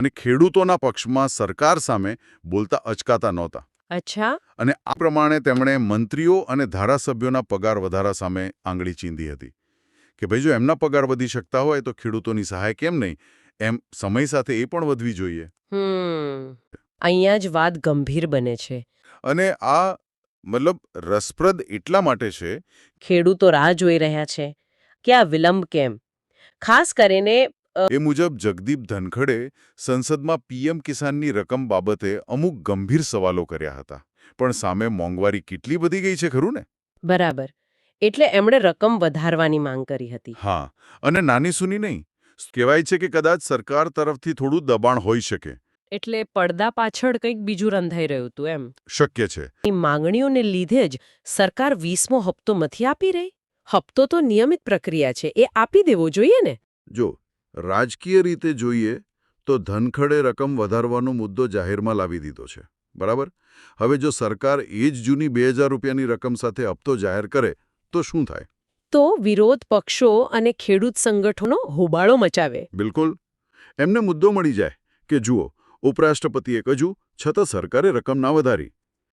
અને ખેડૂતોના પક્ષમાં સરકાર સામે બોલતા અચકાતા નહોતા. અચ્છા. અને આ પ્રમાણે તેમણે મંત્રીઓ અને ધારાસભ્યોના પગાર વધારા સામે આંગળી ચીંધી હતી કે ભાઈ જો એમના પગાર વધી શકતા હોય તો ખેડૂતોની સહાય કેમ નહીં, એમ સમય સાથે એ પણ વધવી જોઈએ. અહીંયા જ વાત ગંભીર બને છે. અને આ રસપ્રદ એટલા માટે છે. ખેડૂતો રાહ જોઈ રહ્યા છે કે આ વિલંબ કેમ. ખાસ કરીને એ મુજબ જગદીપ ધનખડે સંસદમાં પીએમ કિસાનની રકમ બાબતે અમુક ગંભીર સવાલો કર્યા હતા. પણ સામે મોંઘવારી કેટલી વધી ગઈ છે ખરું ને. બરાબર. એટલે એમણે રકમ વધારવાની માંગ કરી હતી. હા, અને નાની સૂની નહીં. કહેવાય છે કે કદાચ સરકાર તરફથી થોડું દબાણ હોઈ શકે. એટલે પડદા પાછળ કંઈક બીજું રંધાઈ રહ્યું હતું એમ. શક્ય છે. એ માંગણીઓને લીધે જ સરકાર 20મો હપ્તો નથી આપી રહી. હપ્તો તો નિયમિત પ્રક્રિયા છે, એ આપી દેવો જોઈએ ને. જો રાજકીય રીતે જોઈએ તો ધનખડે રકમ વધારવાનો મુદ્દો જાહેરમાં લાવી દીધો છે. બરાબર. હવે જો સરકાર એ જ જૂની 2000 રૂપિયાની રકમ સાથે હપ્તો જાહેર કરે તો શું થાય? તો વિરોધ પક્ષો અને ખેડૂત સંગઠનો હોબાળો મચાવે. બિલકુલ. એમને મુદ્દો મળી જાય કે જુઓ, ઉપરાષ્ટ્રપતિએ કહ્યું છતાં સરકારે રકમ ના વધારી.